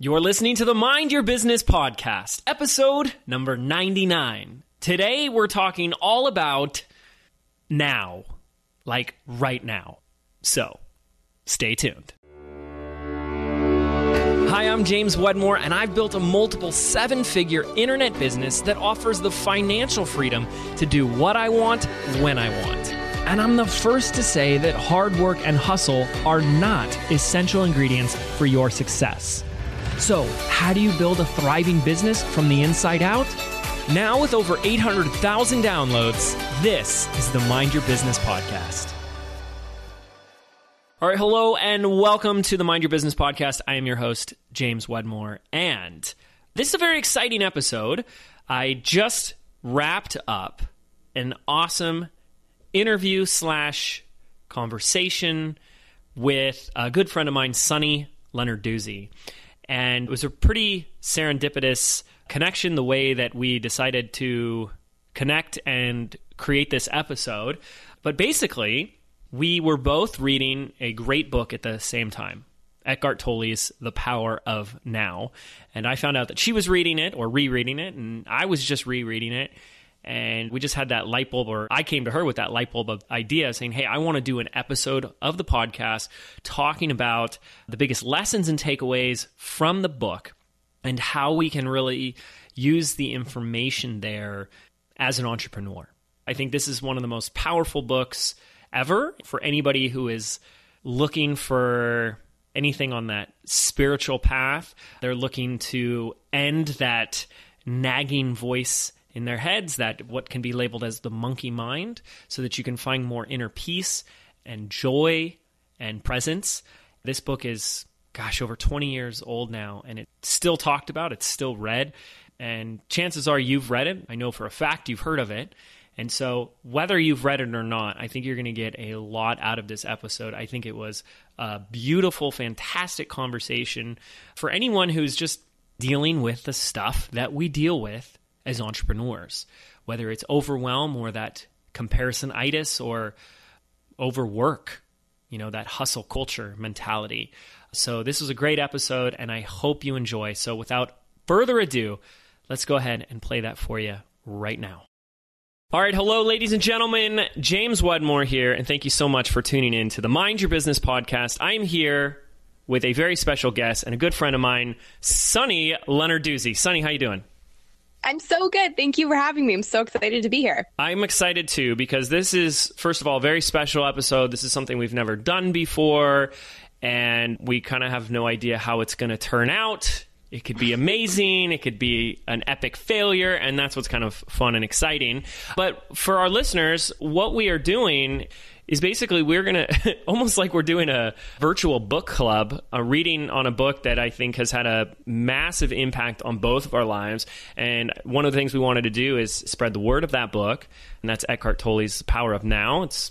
You're listening to the Mind Your Business podcast, episode number 99. Today, we're talking all about now, like right now. So, stay tuned. Hi, I'm James Wedmore, and I've built a multiple seven-figure internet business that offers the financial freedom to do what I want, when I want. And I'm the first to say that hard work and hustle are not essential ingredients for your success. So, how do you build a thriving business from the inside out? Now, with over 800,000 downloads, this is the Mind Your Business podcast. All right, hello and welcome to the Mind Your Business podcast. I am your host, James Wedmore, and this is a very exciting episode. I just wrapped up an awesome interview / conversation with a good friend of mine, Sunny Lenarduzzi. And it was a pretty serendipitous connection, the way that we decided to connect and create this episode. But basically, we were both reading a great book at the same time, Eckhart Tolle's The Power of Now. And I found out that she was reading it or rereading it, and I was just rereading it. And we just had that light bulb, or I came to her with that light bulb of idea saying, hey, I want to do an episode of the podcast talking about the biggest lessons and takeaways from the book and how we can really use the information there as an entrepreneur. I think this is one of the most powerful books ever for anybody who is looking for anything on that spiritual path. They're looking to end that nagging voice in their heads, that what can be labeled as the monkey mind, so that you can find more inner peace and joy and presence. This book is, over 20 years old now, and it's still talked about, it's still read, and chances are you've read it. I know for a fact you've heard of it. And so whether you've read it or not, I think you're going to get a lot out of this episode. I think it was a beautiful, fantastic conversation for anyone who's just dealing with the stuff that we deal with as entrepreneurs, whether it's overwhelm or that comparison-itis or overwork, that hustle culture mentality. So this was a great episode, and I hope you enjoy. So without further ado, let's go ahead and play that for you right now. All right, hello, ladies and gentlemen. James Wedmore here, and thank you so much for tuning in to the Mind Your Business podcast. I'm here with a very special guest and a good friend of mine, Sunny Lenarduzzi. Sunny, how you doing? I'm so good. Thank you for having me. I'm so excited to be here. I'm excited too, because this is, first of all, a very special episode. This is something we've never done before, and we kind of have no idea how it's going to turn out. It could be amazing. It could be an epic failure, and that's what's kind of fun and exciting. But for our listeners, what we are doing is basically we're going to, almost like we're doing a virtual book club, a reading on a book that I think has had a massive impact on both of our lives. And one of the things we wanted to do is spread the word of that book, and that's Eckhart Tolle's Power of Now. It's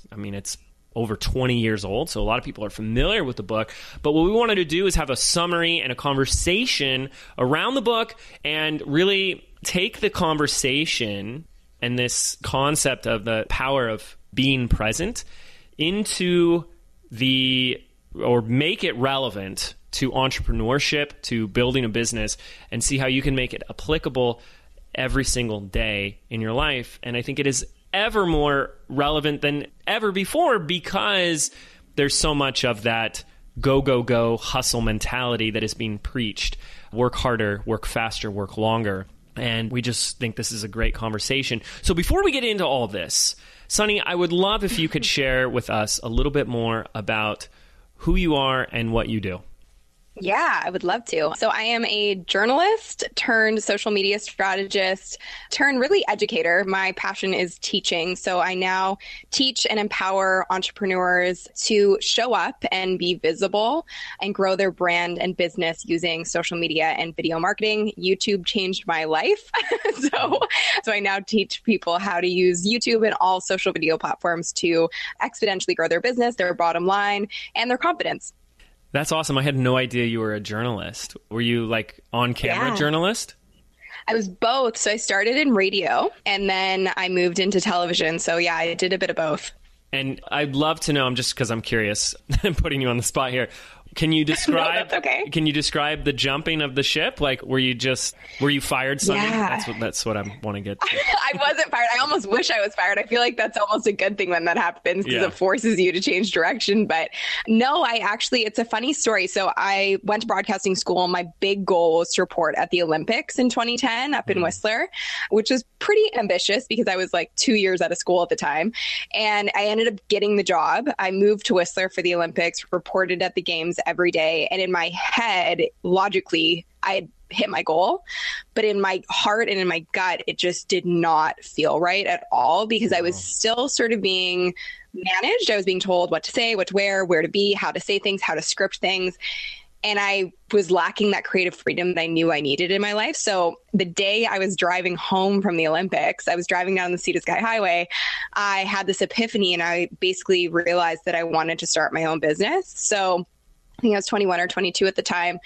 over 20 years old, so a lot of people are familiar with the book. But what we wanted to do is have a summary and a conversation around the book and really take the conversation and this concept of the power of being present into or make it relevant to entrepreneurship, to building a business, and see how you can make it applicable every single day in your life. And I think it is ever more relevant than ever before, because there's so much of that go, go, go hustle mentality that is being preached. Work harder, work faster, work longer. And we just think this is a great conversation. So before we get into all this, Sunny, I would love if you could share with us a little bit more about who you are and what you do. Yeah, I would love to. So I am a journalist turned social media strategist turned really educator. My passion is teaching. So I now teach and empower entrepreneurs to show up and be visible and grow their brand and business using social media and video marketing. YouTube changed my life. So I now teach people how to use YouTube and all social video platforms to exponentially grow their business, their bottom line, and their confidence. That's awesome. I had no idea you were a journalist. Were you like on-camera journalist? I was both. So I started in radio and then I moved into television. So yeah, I did a bit of both. And I'd love to know, just because I'm curious, I'm putting you on the spot here. Can you describe? No, that's okay. Can you describe the jumping of the ship? Like, were you fired? Sunny? Yeah. That's what I want to get to. I wasn't fired. I almost wish I was fired. I feel like that's almost a good thing when that happens because it forces you to change direction. But no, it's a funny story. So I went to broadcasting school. My big goal was to report at the Olympics in 2010 up in Whistler, which was pretty ambitious because I was like 2 years out of school at the time. And I ended up getting the job. I moved to Whistler for the Olympics, reported at the games every day. And in my head, logically, I had hit my goal. But in my heart and in my gut, it just did not feel right at all because I was still sort of being managed. I was being told what to say, what to wear, where to be, how to say things, how to script things. And I was lacking that creative freedom that I knew I needed in my life. So the day I was driving home from the Olympics, I was driving down the Sea to Sky Highway. I had this epiphany and I basically realized that I wanted to start my own business. So I think I was 21 or 22 at the time.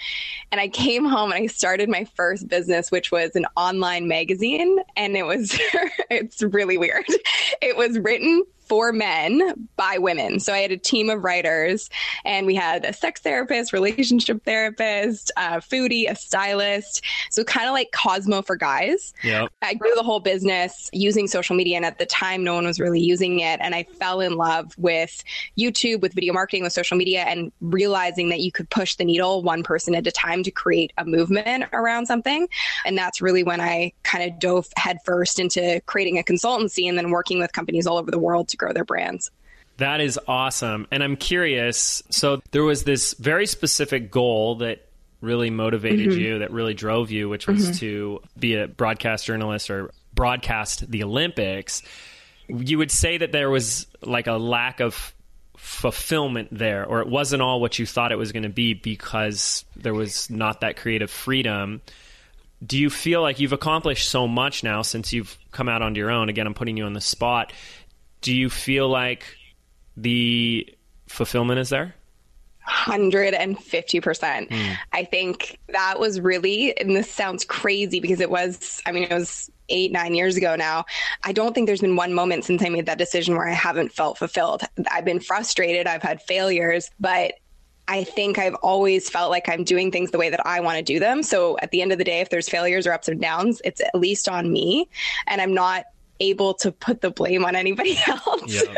And I came home and I started my first business, which was an online magazine. And it's really weird. It was written for men by women. So I had a team of writers and we had a sex therapist, relationship therapist, a foodie, a stylist. So kind of like Cosmo for guys. Yep. I grew the whole business using social media. And at the time, no one was really using it. And I fell in love with YouTube, with video marketing, with social media, and realizing that you could push the needle one person at a time to create a movement around something. And that's really when I kind of dove headfirst into creating a consultancy and then working with companies all over the world to grow their brands. That is awesome. And I'm curious, so there was this very specific goal that really motivated you, that really drove you, which was to be a broadcast journalist or broadcast the Olympics. You would say that there was like a lack of fulfillment there, or it wasn't all what you thought it was going to be because there was not that creative freedom. Do you feel like you've accomplished so much now since you've come out on your own? Again, I'm putting you on the spot. Do you feel like the fulfillment is there? 150%. I think that was really, and this sounds crazy because it was 8-9 years ago now. I don't think there's been one moment since I made that decision where I haven't felt fulfilled. I've been frustrated. I've had failures, but I think I've always felt like I'm doing things the way that I want to do them. So at the end of the day, if there's failures or ups and downs, it's at least on me, and I'm not able to put the blame on anybody else. Yeah.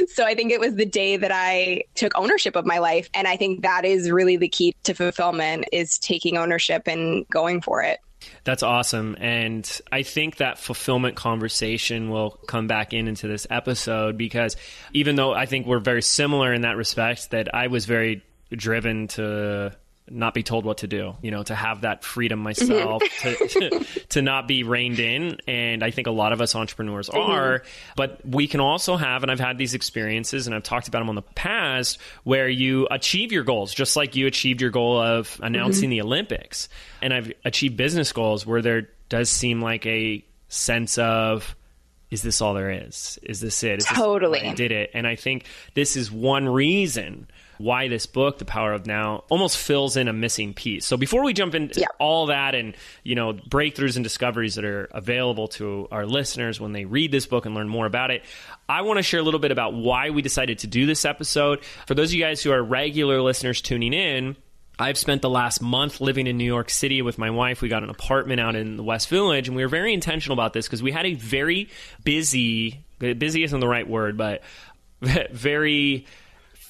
So I think it was the day that I took ownership of my life. And I think that is really the key to fulfillment, is taking ownership and going for it. That's awesome. And I think that fulfillment conversation will come back into this episode, because even though I think we're very similar in that respect, that I was very driven to not be told what to do, to have that freedom myself, to not be reined in. And I think a lot of us entrepreneurs are, but we can also have, and I've had these experiences and I've talked about them on the past, where you achieve your goals, just like you achieved your goal of announcing the Olympics. And I've achieved business goals where there does seem like a sense of, is this all there is? Is this it? Totally. I did it. And I think this is one reason why this book, The Power of Now, almost fills in a missing piece. So before we jump into all that and, breakthroughs and discoveries that are available to our listeners when they read this book and learn more about it, I want to share a little bit about why we decided to do this episode. For those of you guys who are regular listeners tuning in, I've spent the last month living in New York City with my wife. We got an apartment out in the West Village, and we were very intentional about this because we had a very busy isn't the right word, but very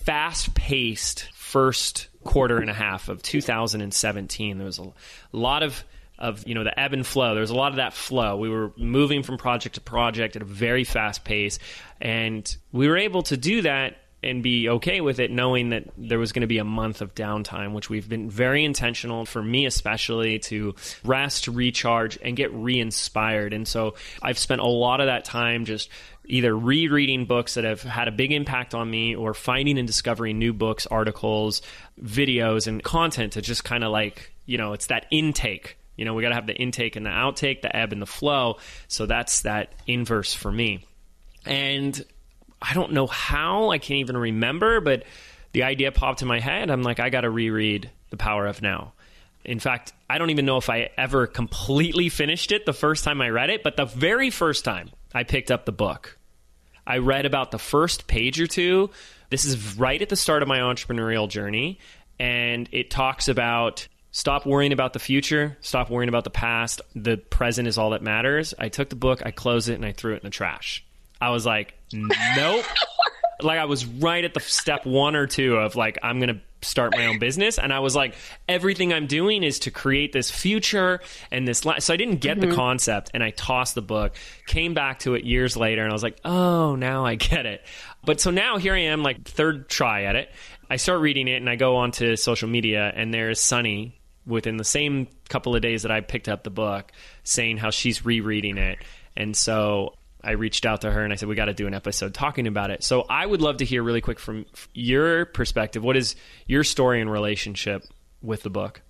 fast-paced first quarter and a half of 2017. There was a lot of the ebb and flow. There was a lot of that flow. We were moving from project to project at a very fast pace, and we were able to do that and be okay with it, knowing that there was going to be a month of downtime, which we've been very intentional, for me especially, to rest, recharge, and get re-inspired. And so I've spent a lot of that time just either rereading books that have had a big impact on me, or finding and discovering new books, articles, videos, and content to just kind of it's that intake. We got to have the intake and the outtake, the ebb and the flow. So that's that inverse for me. And I don't know how, I can't even remember, but the idea popped in my head. I'm like, I got to reread The Power of Now. In fact, I don't even know if I ever completely finished it the first time I read it, but the very first time I picked up the book, I read about the first page or two. This is right at the start of my entrepreneurial journey. and it talks about stop worrying about the future, stop worrying about the past. The present is all that matters. I took the book, I closed it, and I threw it in the trash. I was like, nope. Like, I was right at the step 1 or 2 of like, I'm going to start my own business. And I was like, everything I'm doing is to create this future and this life. So I didn't get the concept, and I tossed the book, came back to it years later, and I was like, oh, now I get it. But so now here I am, like, third try at it. I start reading it, and I go onto social media, and there's Sunny within the same couple of days that I picked up the book saying how she's rereading it. And so I reached out to her and I said, we got to do an episode talking about it. So I would love to hear really quick from your perspective, what is your story and relationship with the book?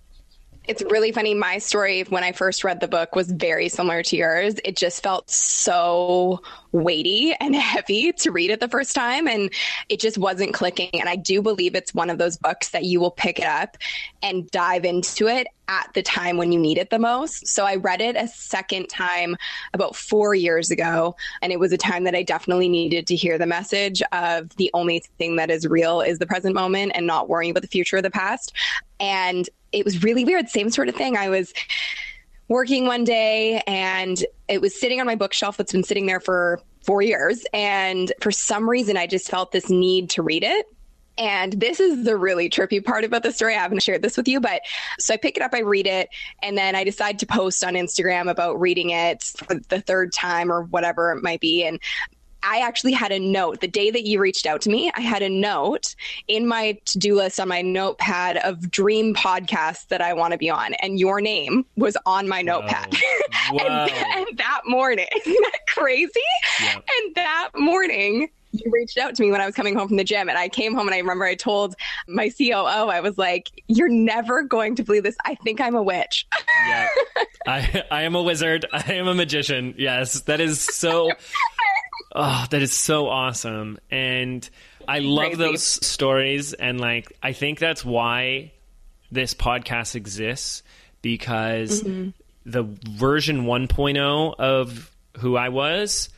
It's really funny. My story when I first read the book was very similar to yours. It just felt so weighty and heavy to read it the first time, and it just wasn't clicking. And I do believe it's one of those books that you will pick it up and dive into it at the time when you need it the most. So I read it a second time about 4 years ago, and it was a time that I definitely needed to hear the message of the only thing that is real is the present moment and not worrying about the future or the past. And it was really weird. Same sort of thing. I was working one day and it was sitting on my bookshelf that's been sitting there for 4 years. And for some reason, I just felt this need to read it. And this is the really trippy part about the story. I haven't shared this with you, but so I pick it up, I read it, and then I decide to post on Instagram about reading it for the third time or whatever it might be. And I actually had a note the day that you reached out to me. I had a note in my to-do list on my notepad of dream podcasts that I want to be on. And your name was on my notepad. Whoa. and that morning, isn't that crazy? Yep. And that morning, you reached out to me when I was coming home from the gym, and I came home and I remember I told my COO, I was like, you're never going to believe this. I think I'm a witch. Yeah. I am a wizard. I am a magician. Yes. That is so... Oh, that is so awesome. And I love those stories. And like, I think that's why this podcast exists, because the version 1.0 of who I was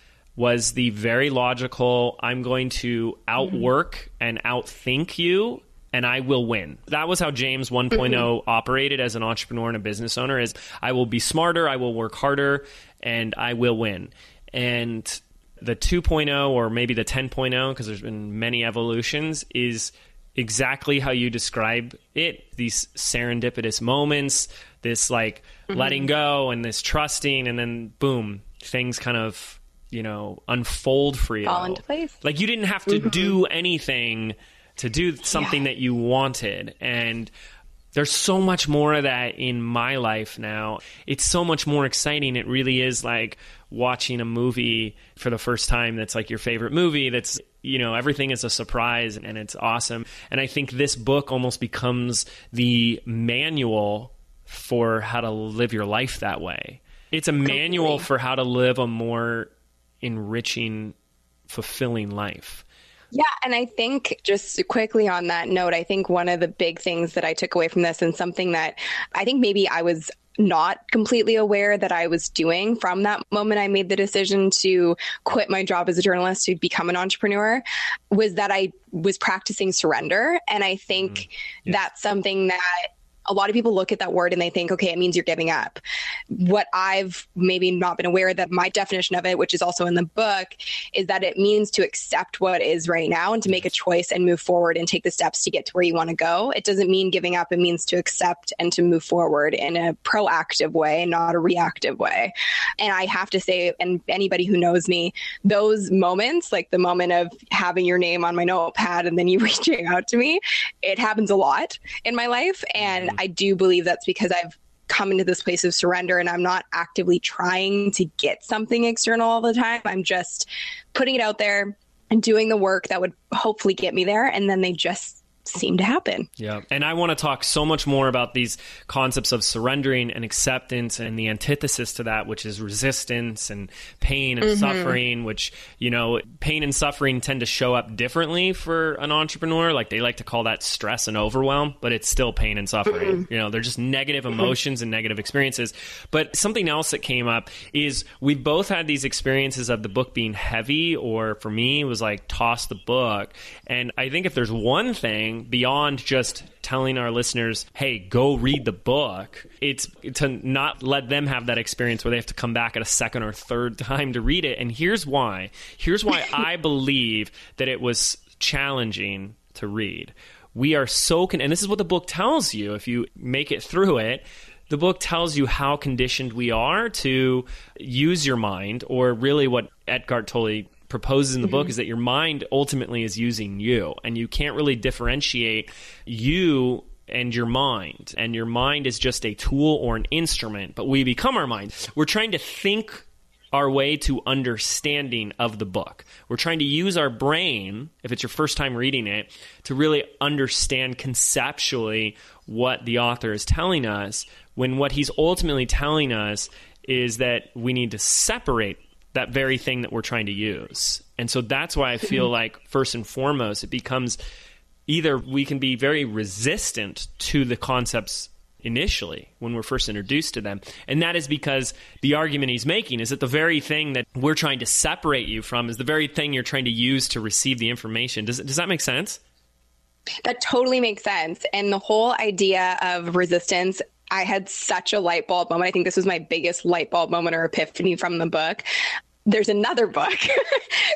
the very logical, I'm going to outwork and outthink you, and I will win. That was how James 1.0 operated as an entrepreneur and a business owner, is I will be smarter, I will work harder, and I will win. And the 2.0, or maybe the 10.0, because there's been many evolutions, is exactly how you describe it. These serendipitous moments, this like letting go and this trusting, and then boom, things kind of, you know, unfold for you. Fall into place. Like you didn't have to do anything to do something that you wanted. And there's so much more of that in my life now. It's so much more exciting. It really is like watching a movie for the first time that's like your favorite movie. That's, you know, everything is a surprise and it's awesome. And I think this book almost becomes the manual for how to live your life that way. It's a manual for how to live a more enriching, fulfilling life. Yeah. And I think just quickly on that note, I think one of the big things that I took away from this, and something that I think maybe I was not completely aware that I was doing from that moment I made the decision to quit my job as a journalist to become an entrepreneur, was that I was practicing surrender. And I think that's something that a lot of people look at that word and they think, okay, it means you're giving up. What I've maybe not been aware that my definition of it, which is also in the book, is that it means to accept what is right now and to make a choice and move forward and take the steps to get to where you want to go. It doesn't mean giving up. It means to accept and to move forward in a proactive way, not a reactive way. And I have to say, and anybody who knows me, those moments, like the moment of having your name on my notepad and then you reaching out to me, it happens a lot in my life. And I do believe that's because I've come into this place of surrender and I'm not actively trying to get something external all the time. I'm just putting it out there and doing the work that would hopefully get me there. And then they just seem to happen. Yeah. And I want to talk so much more about these concepts of surrendering and acceptance and the antithesis to that, which is resistance and pain and suffering, which, you know, pain and suffering tend to show up differently for an entrepreneur. Like they like to call that stress and overwhelm, but it's still pain and suffering. You know, they're just negative emotions and negative experiences. But something else that came up is we both had these experiences of the book being heavy, or for me, it was like toss the book. And I think if there's one thing doing beyond just telling our listeners, hey, go read the book. It's to not let them have that experience where they have to come back at a second or third time to read it. And here's why. Here's why I believe that it was challenging to read. We are so, and this is what the book tells you if you make it through it. The book tells you how conditioned we are to use your mind, or really what Eckhart Tolle proposes in the book is that your mind ultimately is using you, and you can't really differentiate you and your mind. And your mind is just a tool or an instrument, but we become our mind. We're trying to think our way to understanding of the book. We're trying to use our brain, if it's your first time reading it, to really understand conceptually what the author is telling us, when what he's ultimately telling us is that we need to separate that very thing that we're trying to use. And so that's why I feel like, first and foremost, it becomes either we can be very resistant to the concepts initially when we're first introduced to them. And that is because the argument he's making is that the very thing that we're trying to separate you from is the very thing you're trying to use to receive the information. Does that make sense? That totally makes sense. And the whole idea of resistance, I had such a light bulb moment. I think this was my biggest light bulb moment or epiphany from the book. There's another book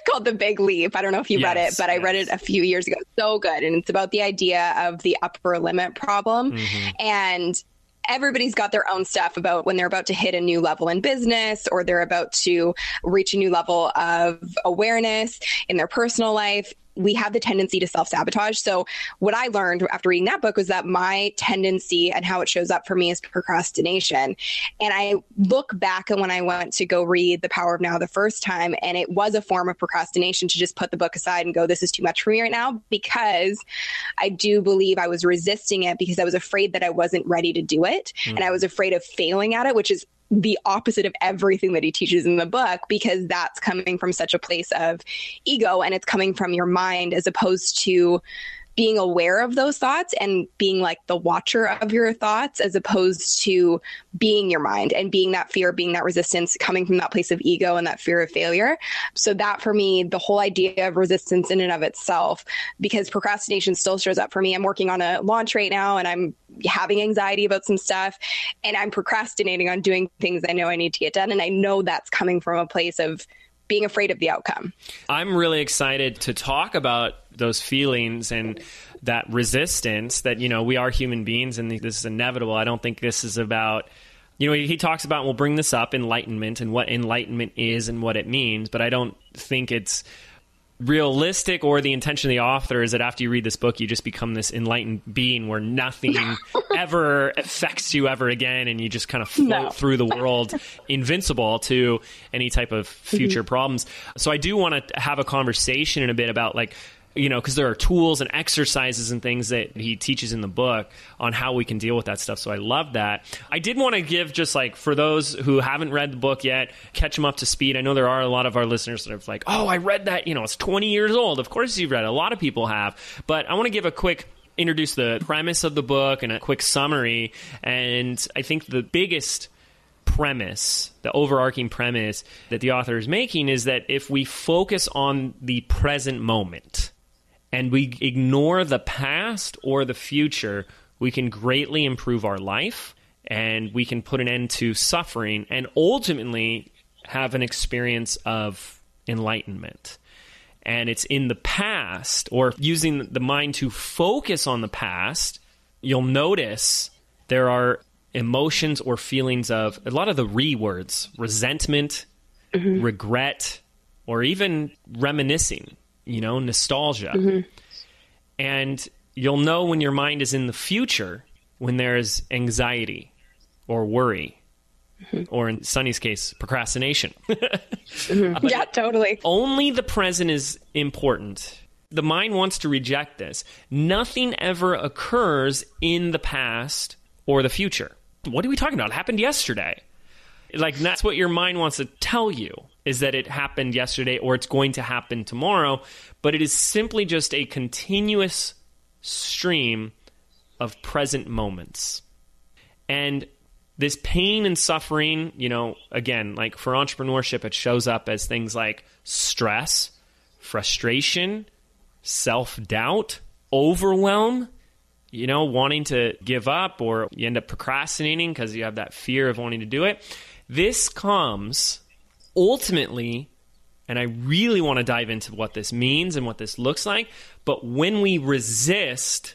called The Big Leap. I don't know if you read it, but I read it a few years ago. So good. And it's about the idea of the upper limit problem. And everybody's got their own stuff about when they're about to hit a new level in business, or they're about to reach a new level of awareness in their personal life. We have the tendency to self-sabotage. So what I learned after reading that book was that my tendency and how it shows up for me is procrastination. And I look back at when I went to go read The Power of Now the first time, and it was a form of procrastination to just put the book aside and go, this is too much for me right now, because I do believe I was resisting it because I was afraid that I wasn't ready to do it. And I was afraid of failing at it, which is the opposite of everything that he teaches in the book, because that's coming from such a place of ego, and it's coming from your mind, as opposed to being aware of those thoughts and being like the watcher of your thoughts, as opposed to being your mind and being that fear, being that resistance, coming from that place of ego and that fear of failure. So that, for me, the whole idea of resistance in and of itself, because procrastination still shows up for me. I'm working on a launch right now, and I'm having anxiety about some stuff, and I'm procrastinating on doing things I know I need to get done. And I know that's coming from a place of being afraid of the outcome. I'm really excited to talk about those feelings and that resistance that, we are human beings and this is inevitable. I don't think this is about, he talks about, we'll bring this up, enlightenment and what enlightenment is and what it means, but I don't think it's realistic, or the intention of the author is that after you read this book, you just become this enlightened being where nothing ever affects you ever again, and you just kind of float through the world invincible to any type of future problems. So I do want to have a conversation in a bit about, like, because there are tools and exercises and things that he teaches in the book on how we can deal with that stuff. So I love that. I did want to give, just like, for those who haven't read the book yet, catch them up to speed. I know there are a lot of our listeners that are like, oh, I read that, it's 20 years old. Of course you've read it. A lot of people have. But I want to give introduce the premise of the book and a quick summary. And I think the biggest premise, the overarching premise that the author is making, is that if we focus on the present moment, and we ignore the past or the future, we can greatly improve our life, and we can put an end to suffering, and ultimately have an experience of enlightenment. And it's in the past, or using the mind to focus on the past, you'll notice there are emotions or feelings of a lot of the words, resentment, regret, or even reminiscing. Nostalgia. And you'll know when your mind is in the future when there's anxiety or worry, or in Sunny's case, procrastination. Yeah, totally. Only the present is important. The mind wants to reject this. Nothing ever occurs in the past or the future. What are we talking about? It happened yesterday. Like, that's what your mind wants to tell you, is that it happened yesterday or it's going to happen tomorrow, but it is simply just a continuous stream of present moments. And this pain and suffering, again, like for entrepreneurship, it shows up as things like stress, frustration, self-doubt, overwhelm, wanting to give up, or you end up procrastinating because you have that fear of wanting to do it. This comes ultimately, and I really want to dive into what this means and what this looks like, but when we resist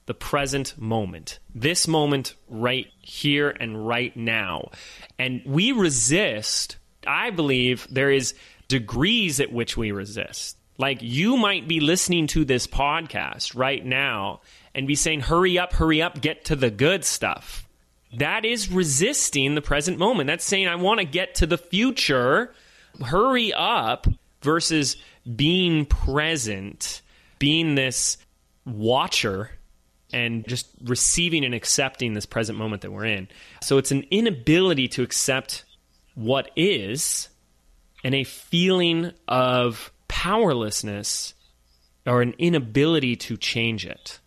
the present moment, this moment right here and right now, and we resist, I believe there is degrees at which we resist. Like, you might be listening to this podcast right now and be saying, hurry up, get to the good stuff. That is resisting the present moment. That's saying, I want to get to the future. Hurry up, versus being present, being this watcher and just receiving and accepting this present moment that we're in. So it's an inability to accept what is, and a feeling of powerlessness, or an inability to change it,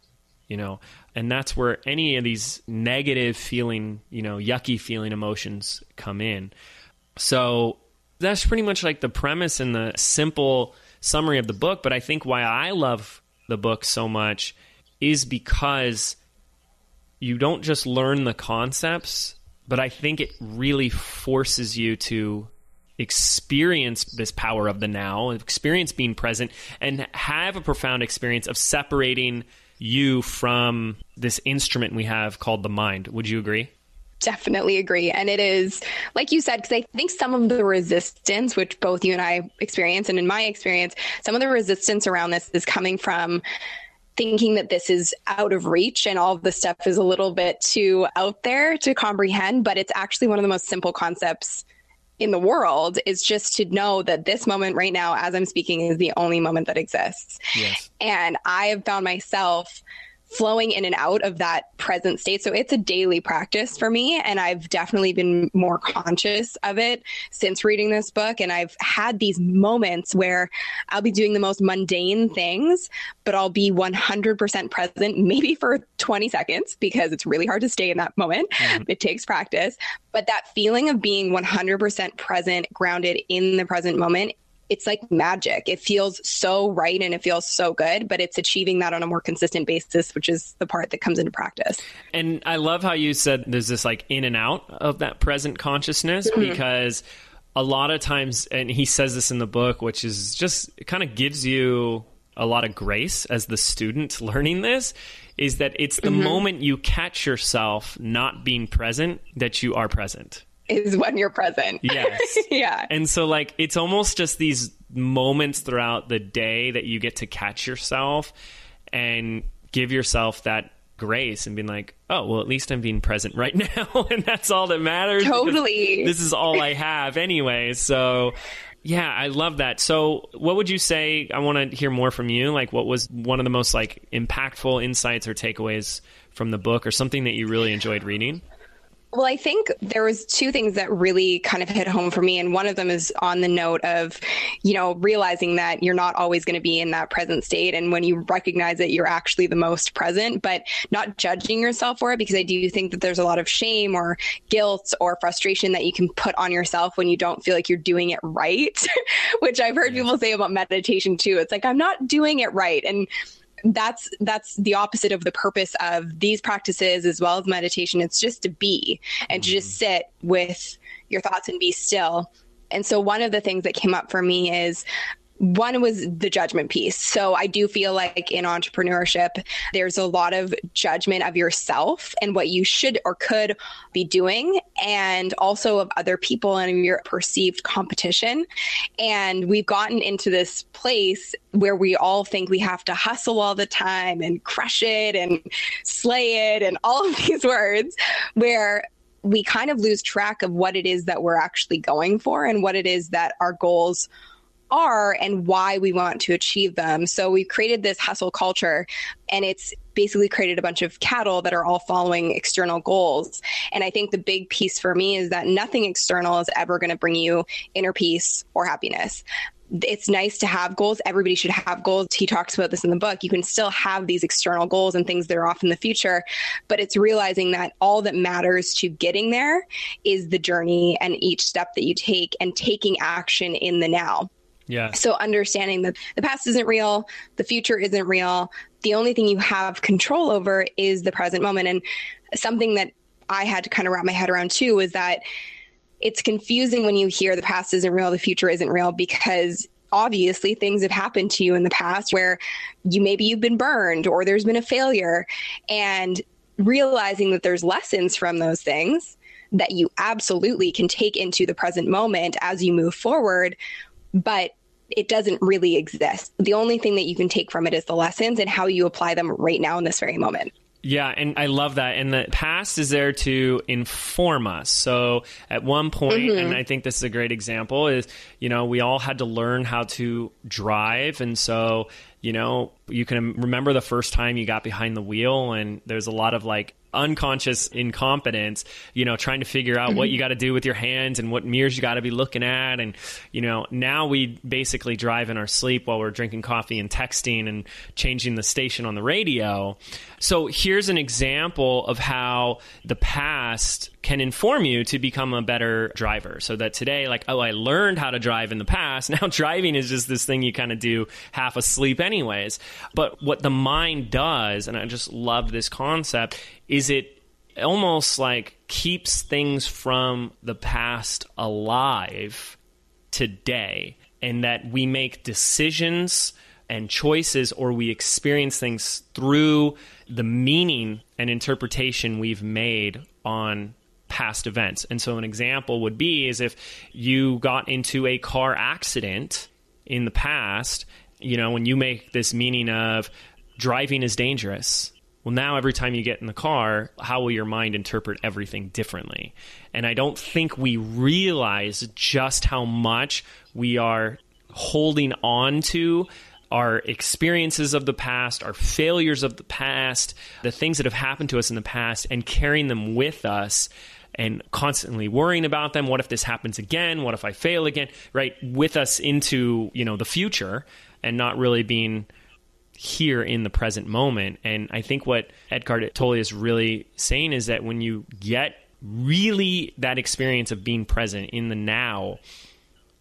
and that's where any of these negative feeling, yucky feeling emotions come in. So that's pretty much like the premise and the simple summary of the book. But I think why I love the book so much is because you don't just learn the concepts, but I think it really forces you to experience this power of the now, experience being present, and have a profound experience of separating you from this instrument we have called the mind. Would you agree? Definitely agree. And it is, like you said, because I think some of the resistance, which both you and I experience, and in my experience, some of the resistance around this is coming from thinking that this is out of reach and all of this stuff is a little bit too out there to comprehend. But it's actually one of the most simple concepts in the world, is just to know that this moment right now, as I'm speaking, is the only moment that exists. Yes. And I have found myself flowing in and out of that present state. So it's a daily practice for me. And I've definitely been more conscious of it since reading this book. And I've had these moments where I'll be doing the most mundane things, but I'll be 100% present, maybe for 20 seconds, because it's really hard to stay in that moment. Mm-hmm. It takes practice. But that feeling of being 100% present, grounded in the present moment, it's like magic. It feels so right and it feels so good, but it's achieving that on a more consistent basis, which is the part that comes into practice. And I love how you said there's this like in and out of that present consciousness, mm-hmm. because a lot of times, and he says this in the book, which is just, it kind of gives you a lot of grace as the student learning this, is that it's the mm-hmm. moment you catch yourself not being present that you are present. Is when you're present. Yes. Yeah. And so like, it's almost just these moments throughout the day that you get to catch yourself and give yourself that grace and being like, oh, well, at least I'm being present right now. And that's all that matters. Totally. This is all I have anyway. So yeah, I love that. So what would you say, I want to hear more from you. Like, what was one of the most like impactful insights or takeaways from the book, or something that you really enjoyed reading? Well, I think there was two things that really kind of hit home for me. And one of them is on the note of, realizing that you're not always going to be in that present state. And when you recognize that you're actually the most present, but not judging yourself for it, because I do think that there's a lot of shame or guilt or frustration that you can put on yourself when you don't feel like you're doing it right, which I've heard people say about meditation too. It's like, I'm not doing it right. And that's the opposite of the purpose of these practices as well as meditation. It's just to be and to just sit with your thoughts and be still. And so one of the things that came up for me is, one was the judgment piece. So I do feel like in entrepreneurship, there's a lot of judgment of yourself and what you should or could be doing, and also of other people and your perceived competition. And we've gotten into this place where we all think we have to hustle all the time and crush it and slay it and all of these words, where we kind of lose track of what it is that we're actually going for and what it is that our goals are and why we want to achieve them. So we've created this hustle culture, and it's basically created a bunch of cattle that are all following external goals. And I think the big piece for me is that nothing external is ever going to bring you inner peace or happiness. It's nice to have goals. Everybody should have goals. He talks about this in the book. You can still have these external goals and things that are off in the future, but it's realizing that all that matters to getting there is the journey and each step that you take and taking action in the now. Yeah. So understanding that the past isn't real, the future isn't real. The only thing you have control over is the present moment. And something that I had to kind of wrap my head around too is that it's confusing when you hear the past isn't real, the future isn't real, because obviously things have happened to you in the past where maybe you've been burned or there's been a failure, and realizing that there's lessons from those things that you absolutely can take into the present moment as you move forward, but it doesn't really exist. The only thing that you can take from it is the lessons and how you apply them right now in this very moment. Yeah, and I love that. And the past is there to inform us. So at one point, and I think this is a great example, is, we all had to learn how to drive. And so, you can remember the first time you got behind the wheel, and there's a lot of unconscious incompetence, trying to figure out what you got to do with your hands and what mirrors you got to be looking at. And, now we basically drive in our sleep while we're drinking coffee and texting and changing the station on the radio. So here's an example of how the past can inform you to become a better driver. So that today, I learned how to drive in the past. Now driving is just this thing you kind of do half asleep anyways. But what the mind does, and I just love this concept, is it almost keeps things from the past alive today, and that we make decisions and choices, or we experience things through the meaning and interpretation we've made on past events. And so an example would be is if you got into a car accident in the past, when you make this meaning of driving is dangerous, well, now every time you get in the car, how will your mind interpret everything differently? And I don't think we realize just how much we are holding on to our experiences of the past, our failures of the past, the things that have happened to us in the past, and carrying them with us and constantly worrying about them. What if this happens again? What if I fail again? Right? With us into, the future, and not really being here in the present moment. And I think what Eckhart Tolle is really saying is that when you get really that experience of being present in the now,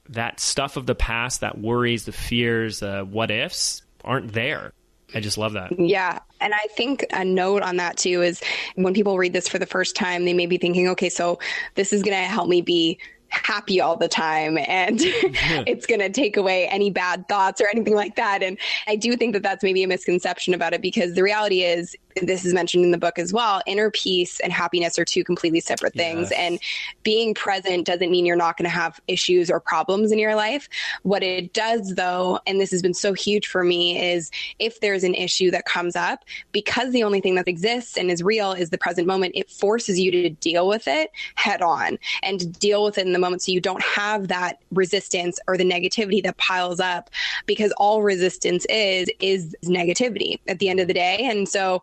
that stuff of the past, that worries, the fears, the what ifs aren't there. I just love that. Yeah. And I think a note on that too is when people read this for the first time, they may be thinking, okay, so this is going to help me be happy all the time, and it's going to take away any bad thoughts or anything like that. And I do think that that's maybe a misconception about it, because the reality is, this is mentioned in the book as well, inner peace and happiness are two completely separate things. And being present doesn't mean you're not going to have issues or problems in your life. What it does though, and this has been so huge for me, is if there's an issue that comes up, because the only thing that exists and is real is the present moment, it forces you to deal with it head on and to deal with it in the moment, so you don't have that resistance or the negativity that piles up, because all resistance is negativity at the end of the day. And so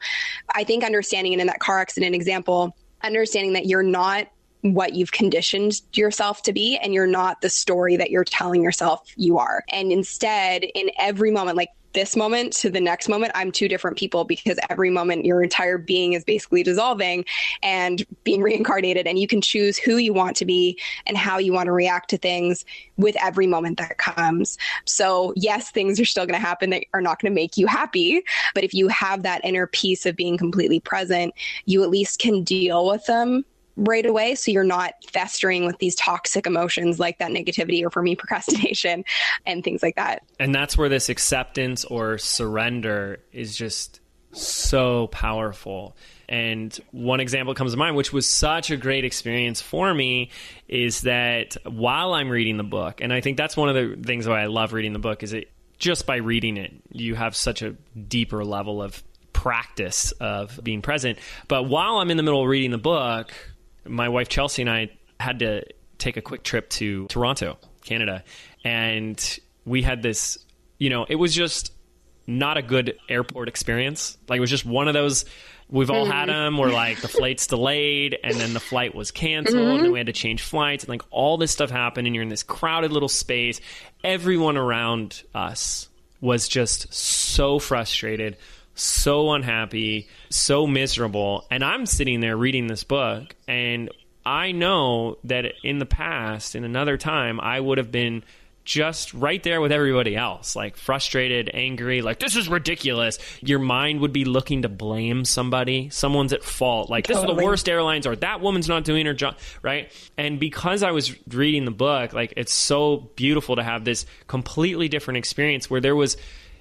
I think understanding it in that car accident example, understanding that you're not what you've conditioned yourself to be, and you're not the story that you're telling yourself you are. And instead, in every moment, this moment to the next moment, I'm two different people, because every moment your entire being is basically dissolving and being reincarnated, and you can choose who you want to be and how you want to react to things with every moment that comes. So yes, things are still going to happen that are not going to make you happy, but if you have that inner peace of being completely present, you at least can deal with them right away, so you're not festering with these toxic emotions like that negativity, or for me, procrastination and things like that. And that's where this acceptance or surrender is just so powerful. And one example comes to mind, which was such a great experience for me, is that while I'm reading the book, and I think that's one of the things why I love reading the book, is it just by reading it, you have such a deeper level of practice of being present. But while I'm in the middle of reading the book, my wife Chelsea and I had to take a quick trip to Toronto, Canada. And we had this, it was just not a good airport experience. It was just one of those, we've all had them, where the flight's delayed and then the flight was canceled and then we had to change flights, and all this stuff happened, and you're in this crowded little space. Everyone around us was just so frustrated, so unhappy, so miserable. And I'm sitting there reading this book, and I know that in the past, in another time, I would have been just right there with everybody else, like frustrated, angry, like this is ridiculous. Your mind would be looking to blame somebody. Someone's at fault. Like this is the worst airlines, or that woman's not doing her job, right? And because I was reading the book, like it's so beautiful to have this completely different experience where there was,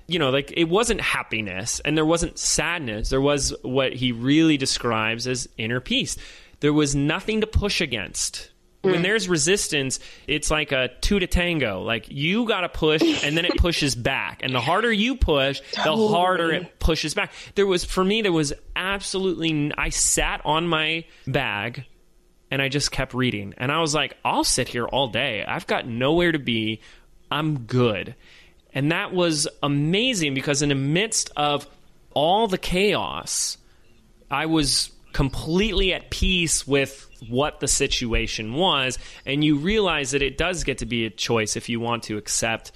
like it wasn't happiness and there wasn't sadness. There was what he really describes as inner peace. There was nothing to push against. When there's resistance, it's like a two to tango. Like you got to push and then it pushes back. And the harder you push, the harder it pushes back. For me, there was absolutely, I sat on my bag and I just kept reading. And I was like, I'll sit here all day. I've got nowhere to be. I'm good. And that was amazing because in the midst of all the chaos, I was completely at peace with what the situation was, and you realize that it does get to be a choice if you want to accept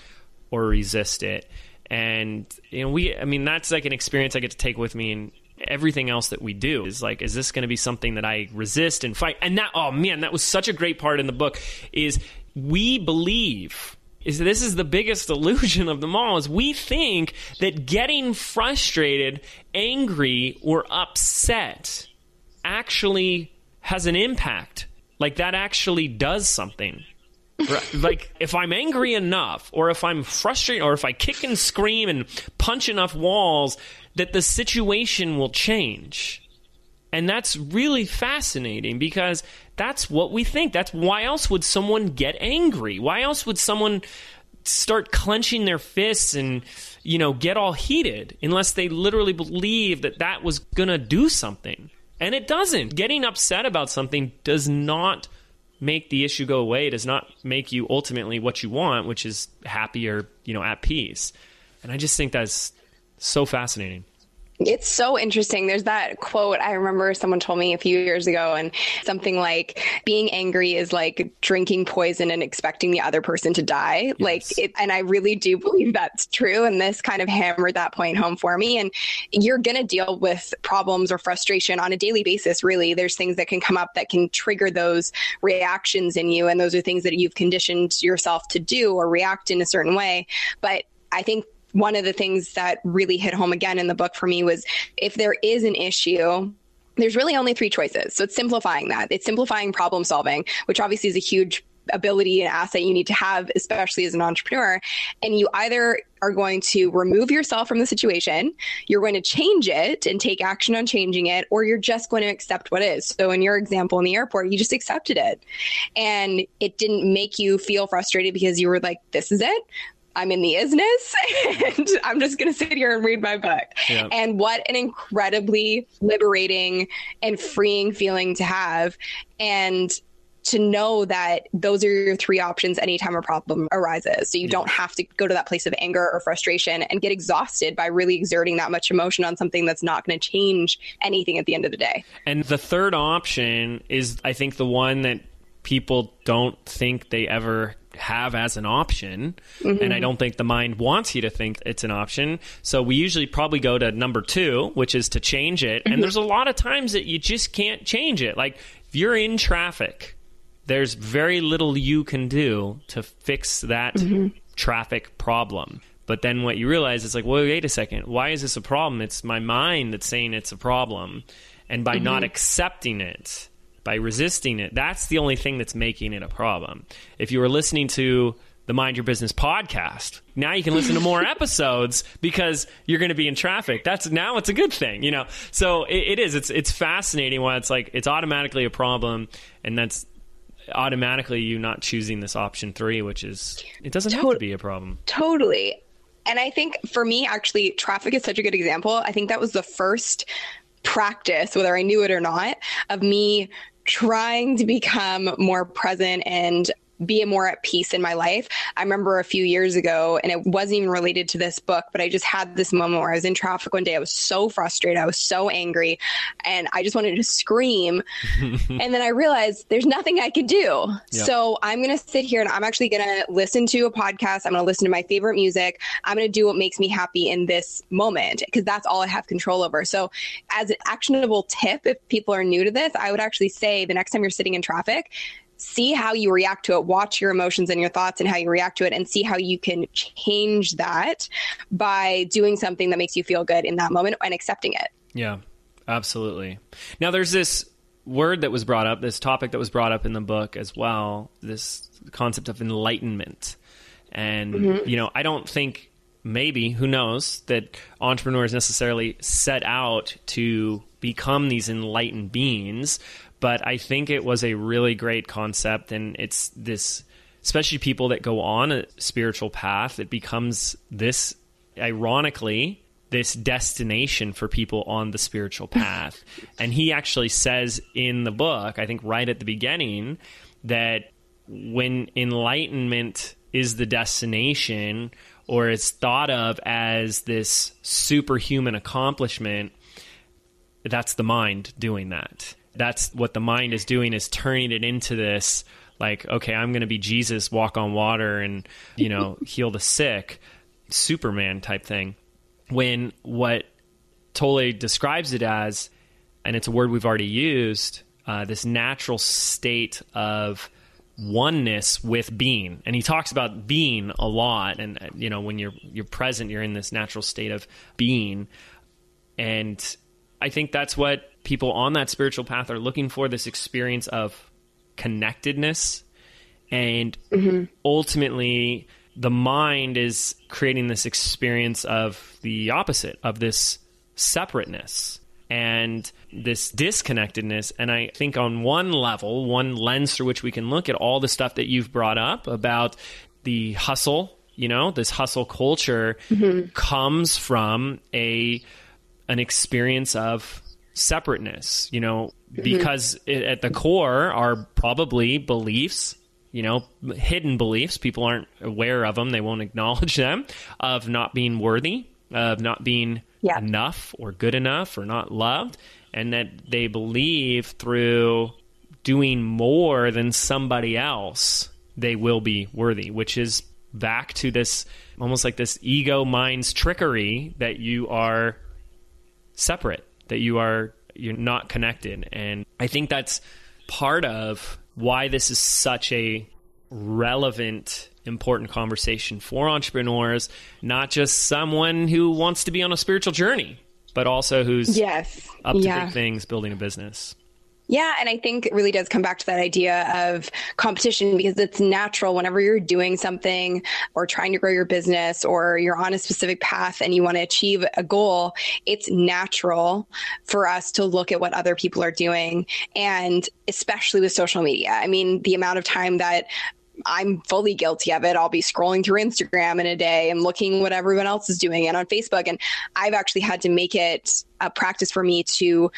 or resist it. And that's like an experience I get to take with me in everything else that we do. Is like, is this going to be something that I resist and fight? And that was such a great part in the book. Is we believe. This is the biggest illusion of them all, is we think that getting frustrated, angry, or upset actually has an impact. Like that actually does something. Like if I'm angry enough, or if I'm frustrated, or if I kick and scream and punch enough walls, that the situation will change. And that's really fascinating because that's what we think. That's why else would someone get angry? Why else would someone start clenching their fists and, get all heated unless they literally believe that that was going to do something? And it doesn't. Getting upset about something does not make the issue go away. It does not make you ultimately what you want, which is happy or, at peace. And I just think that's so fascinating. It's so interesting. There's that quote I remember someone told me a few years ago, and something like being angry is like drinking poison and expecting the other person to die. Yes. And I really do believe that's true. And this kind of hammered that point home for me. And you're going to deal with problems or frustration on a daily basis. Really, there's things that can come up that can trigger those reactions in you. And those are things that you've conditioned yourself to do or react in a certain way. But I think one of the things that really hit home again in the book for me was, if there is an issue, there's really only three choices. So it's simplifying that. It's simplifying problem solving, which obviously is a huge ability and asset you need to have, especially as an entrepreneur. And you either are going to remove yourself from the situation, you're going to change it and take action on changing it, or you're just going to accept what is. So in your example in the airport, you just accepted it. And it didn't make you feel frustrated because you were like, this is it. I'm in the business and I'm just going to sit here and read my book. Yep. And what an incredibly liberating and freeing feeling to have. And to know that those are your three options anytime a problem arises. So you don't have to go to that place of anger or frustration and get exhausted by really exerting that much emotion on something that's not going to change anything at the end of the day. And the third option is, I think, the one that people don't think they ever have as an option. Mm-hmm. And I don't think the mind wants you to think it's an option. So we usually probably go to number 2, which is to change it. Mm-hmm. And there's a lot of times that you just can't change it. Like if you're in traffic, there's very little you can do to fix that traffic problem. But then what you realize is like, well, wait a second. Why is this a problem? It's my mind that's saying it's a problem. And by not accepting it, by resisting it, that's the only thing that's making it a problem. If you were listening to the Mind Your Business podcast, now you can listen to more episodes because you're going to be in traffic. Now it's a good thing, you know? So it is. It's fascinating why it's like, it's automatically a problem. And that's automatically you not choosing this option 3, which is, it doesn't have to be a problem. Totally. And I think for me, actually, traffic is such a good example. I think that was the first practice, whether I knew it or not, of me trying to become more present and be more at peace in my life. I remember a few years ago, and it wasn't even related to this book, but I just had this moment where I was in traffic one day. I was so frustrated. I was so angry, and I just wanted to scream. And then I realized there's nothing I could do. Yeah. So I'm going to sit here and I'm actually going to listen to a podcast. I'm going to listen to my favorite music. I'm going to do what makes me happy in this moment, because that's all I have control over. So as an actionable tip, if people are new to this, I would actually say the next time you're sitting in traffic, see how you react to it, watch your emotions and your thoughts and how you react to it, and see how you can change that by doing something that makes you feel good in that moment and accepting it. Yeah, absolutely. Now there's this word that was brought up, this topic that was brought up in the book as well, this concept of enlightenment. And, I don't think, maybe, who knows, that entrepreneurs necessarily set out to become these enlightened beings, but I think it was a really great concept, and it's this, especially people that go on a spiritual path, it becomes this, ironically, this destination for people on the spiritual path. And he actually says in the book, I think right at the beginning, that when enlightenment is the destination, or it's thought of as this superhuman accomplishment, that's the mind doing that. That's what the mind is doing, is turning it into this, like, okay, I'm going to be Jesus, walk on water and, heal the sick, Superman type thing. When what Tolle describes it as, and it's a word we've already used, this natural state of oneness with being. And he talks about being a lot. And, when you're present, you're in this natural state of being. And I think that's what people on that spiritual path are looking for, this experience of connectedness. And ultimately, the mind is creating this experience of the opposite, of this separateness and this disconnectedness. And I think on one level, one lens through which we can look at all the stuff that you've brought up about the hustle, this hustle culture comes from an experience of separateness, because at the core are probably beliefs, hidden beliefs. People aren't aware of them. They won't acknowledge them, of not being worthy, of not being enough or good enough or not loved. And that they believe through doing more than somebody else, they will be worthy, which is back to this, almost like this ego mind's trickery that you are separate, that you're not connected. And I think that's part of why this is such a relevant, important conversation for entrepreneurs, not just someone who wants to be on a spiritual journey, but also who's up to big things, building a business. Yeah. And I think it really does come back to that idea of competition, because it's natural whenever you're doing something or trying to grow your business or you're on a specific path and you want to achieve a goal, it's natural for us to look at what other people are doing. And especially with social media, I mean, the amount of time that I'm fully guilty of it. I'll be scrolling through Instagram in a day and looking what everyone else is doing, and on Facebook. And I've actually had to make it a practice for me to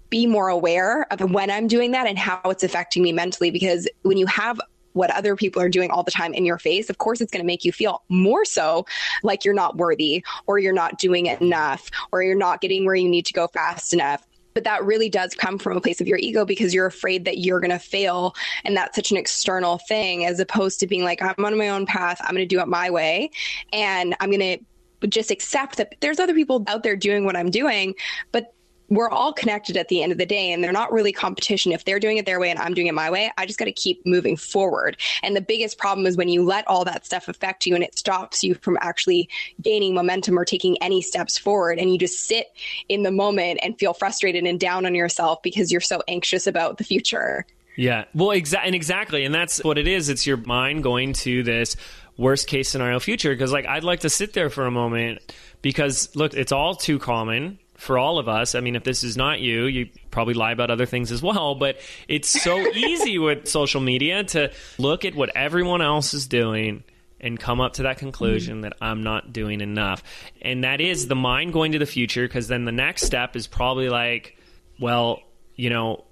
be more aware of when I'm doing that and how it's affecting me mentally, because when you have what other people are doing all the time in your face, of course, it's going to make you feel more so like you're not worthy, or you're not doing it enough, or you're not getting where you need to go fast enough. But that really does come from a place of your ego, because you're afraid that you're going to fail. And that's such an external thing, as opposed to being like, I'm on my own path. I'm going to do it my way. And I'm going to just accept that there's other people out there doing what I'm doing, but we're all connected at the end of the day, and they're not really competition. If they're doing it their way and I'm doing it my way, I just got to keep moving forward. And the biggest problem is when you let all that stuff affect you and it stops you from actually gaining momentum or taking any steps forward. And you just sit in the moment and feel frustrated and down on yourself because you're so anxious about the future. Yeah, well, exactly. And that's what it is. It's your mind going to this worst case scenario future. Because I'd like to sit there for a moment, because look, it's all too common for all of us. I mean, if this is not you, you probably lie about other things as well, but it's so easy with social media to look at what everyone else is doing and come up to that conclusion that I'm not doing enough. And that is the mind going to the future, because then the next step is probably like, well,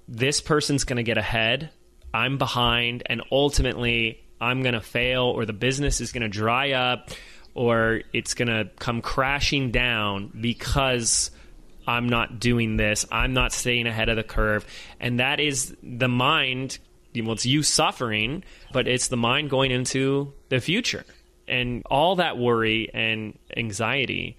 this person's going to get ahead, I'm behind, and ultimately I'm going to fail, or the business is going to dry up, or it's going to come crashing down because I'm not doing this. I'm not staying ahead of the curve. And that is the mind. Well, it's you suffering, but it's the mind going into the future. And all that worry and anxiety,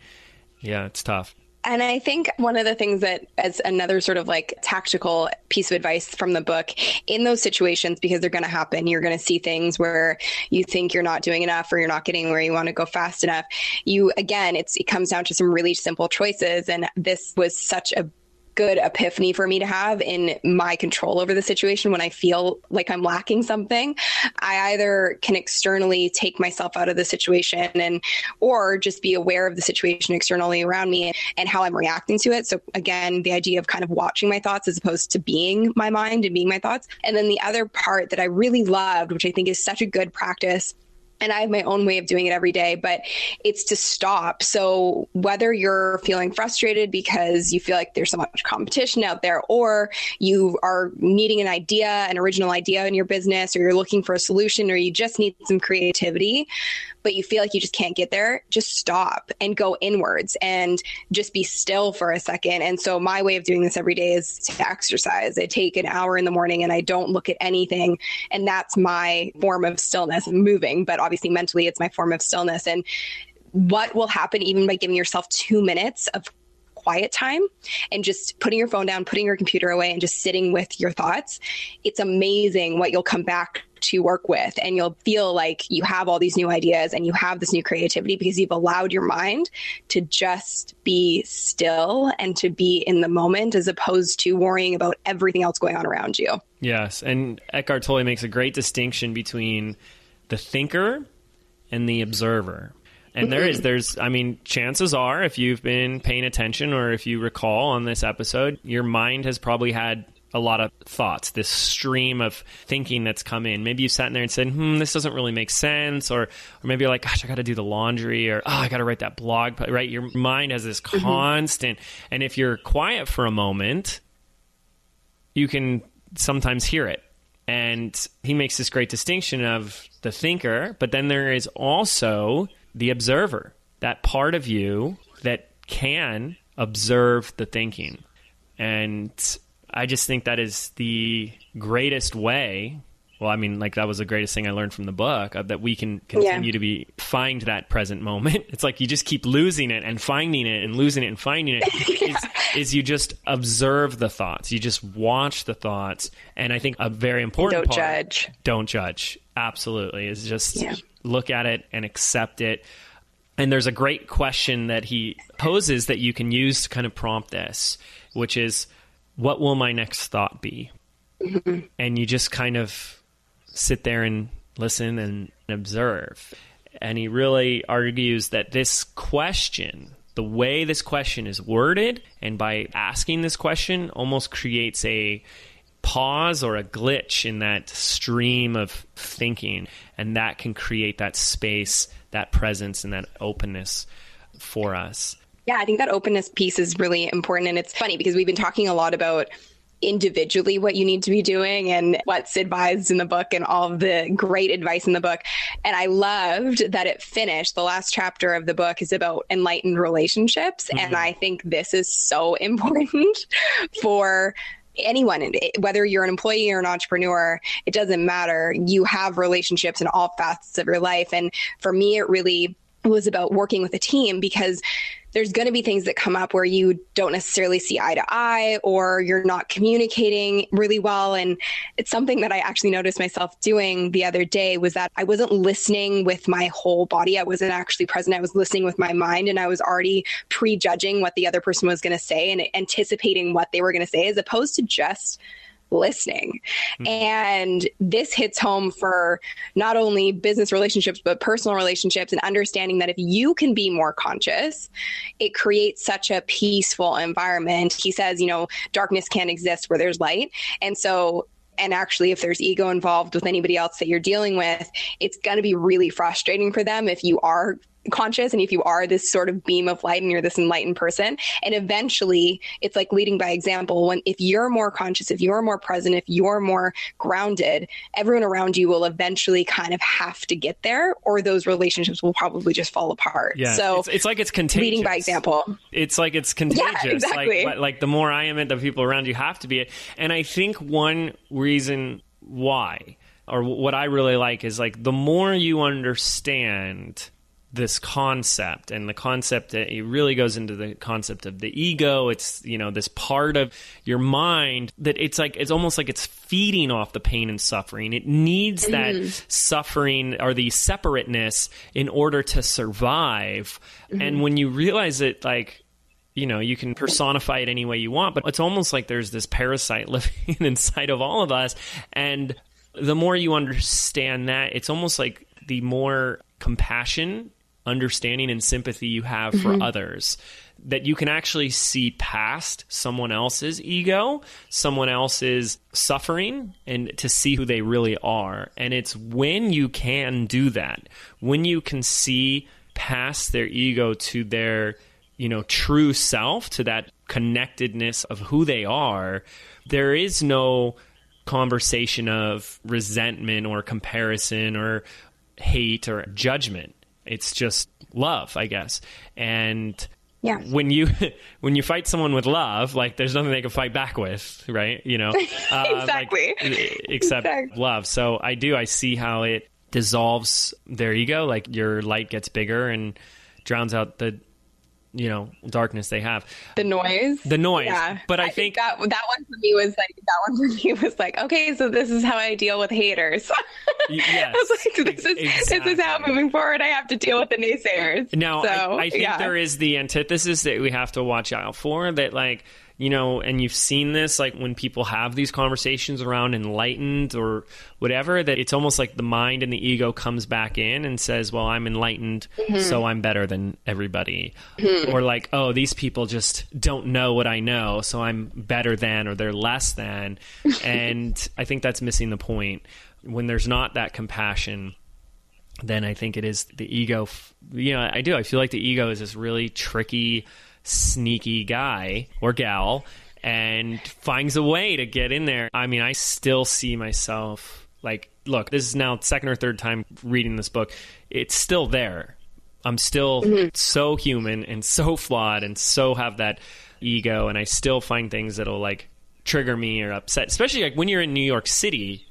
yeah, it's tough. And I think one of the things that, as another sort of like tactical piece of advice from the book, in those situations, because they're going to happen, you're going to see things where you think you're not doing enough or you're not getting where you want to go fast enough. It comes down to some really simple choices. And this was such a good epiphany for me to have in my control over the situation. When I feel like I'm lacking something, I either can externally take myself out of the situation or just be aware of the situation externally around me and how I'm reacting to it. So again, the idea of kind of watching my thoughts as opposed to being my mind and being my thoughts. And then the other part that I really loved, which I think is such a good practice, and I have my own way of doing it every day, but it's to stop. So whether you're feeling frustrated because you feel like there's so much competition out there, or you are needing an original idea in your business, or you're looking for a solution, or you just need some creativity, but you feel like you just can't get there, just stop and go inwards and just be still for a second. And so my way of doing this every day is to exercise. I take an hour in the morning and I don't look at anything. And that's my form of stillness. I'm moving, but obviously mentally it's my form of stillness. And what will happen even by giving yourself 2 minutes of quiet time and just putting your phone down, putting your computer away and just sitting with your thoughts, it's amazing what you'll come back to work with. And you'll feel like you have all these new ideas and you have this new creativity because you've allowed your mind to just be still and to be in the moment as opposed to worrying about everything else going on around you. Yes. And Eckhart Tolle makes a great distinction between the thinker and the observer. And chances are, if you've been paying attention or if you recall on this episode, your mind has probably had a lot of thoughts, this stream of thinking that's come in. Maybe you sat in there and said, this doesn't really make sense. Or maybe you're like, gosh, I got to do the laundry, or, I got to write that blog, right? Your mind has this constant, and if you're quiet for a moment, you can sometimes hear it. And he makes this great distinction of the thinker, but then there is also the observer, that part of you that can observe the thinking. And I just think that is the greatest way. Well, that was the greatest thing I learned from the book, that we can continue to find that present moment. It's like you just keep losing it and finding it and losing it and finding it. is you just observe the thoughts. You just watch the thoughts. And I think a very important part. Don't judge. Absolutely. Is just look at it and accept it. And there's a great question that he poses that you can use to kind of prompt this, which is, what will my next thought be? Mm-hmm. And you just kind of sit there and listen and observe. And he really argues that this question, the way this question is worded, and by asking this question, almost creates a pause or a glitch in that stream of thinking. And that can create that space, that presence, and that openness for us. Yeah, I think that openness piece is really important. And it's funny because we've been talking a lot about individually what you need to be doing and what's advised in the book and all of the great advice in the book. And I loved that it finished. The last chapter of the book is about enlightened relationships. Mm-hmm. And I think this is so important for anyone, whether you're an employee or an entrepreneur, it doesn't matter. You have relationships in all facets of your life. And for me, it really was about working with a team, because there's going to be things that come up where you don't necessarily see eye to eye, or you're not communicating really well. And it's something that I actually noticed myself doing the other day, was that I wasn't listening with my whole body. I wasn't actually present. I was listening with my mind, and I was already prejudging what the other person was going to say and anticipating what they were going to say, as opposed to just listening. Mm-hmm. And this hits home for not only business relationships, but personal relationships, and understanding that if you can be more conscious, it creates such a peaceful environment. He says, darkness can't exist where there's light. And actually, if there's ego involved with anybody else that you're dealing with, it's going to be really frustrating for them if you are conscious and if you are this sort of beam of light and you're this enlightened person. And eventually it's like leading by example. If you're more conscious, if you're more present, if you're more grounded, everyone around you will eventually kind of have to get there, or those relationships will probably just fall apart. Yeah. So it's like it's contagious. Leading by example. It's like it's contagious. Yeah, exactly. Like the more I am it, the people around you have to be it. And I think one reason why, or what I really like, is like the more you understand this concept, and the concept, it really goes into the concept of the ego. It's, this part of your mind that it's almost like it's feeding off the pain and suffering. It needs that suffering or the separateness in order to survive. And when you realize it, you can personify it any way you want, but it's almost like there's this parasite living inside of all of us. And the more you understand that, it's almost like the more compassion, understanding, and sympathy you have for others, that you can actually see past someone else's ego, someone else's suffering, and to see who they really are. And it's when you can do that, when you can see past their ego to their, true self, to that connectedness of who they are, there is no conversation of resentment or comparison or hate or judgment. It's just love, I guess. And when you fight someone with love, there's nothing they can fight back with, right? Exactly. Except love. So I see how it dissolves their ego. Your light gets bigger and drowns out the darkness they have. The noise. Yeah. But I think that one for me was like, okay, so this is how I deal with haters. Yes. I was like, this is how moving forward I have to deal with the naysayers. Now, so, I think there is the antithesis that we have to watch out for, that and you've seen this, when people have these conversations around enlightened or whatever, that it's almost like the mind and the ego comes back in and says, well, I'm enlightened, so I'm better than everybody. Or oh, these people just don't know what I know, so I'm better than, or they're less than. And I think that's missing the point. When there's not that compassion, then I think it is the ego. I feel like the ego is this really tricky, sneaky guy or gal, and finds a way to get in there. I mean, I still see myself look, this is now second or third time reading this book. It's still there. I'm still so human and so flawed and so have that ego, and I still find things that'll trigger me or upset, especially when you're in New York City,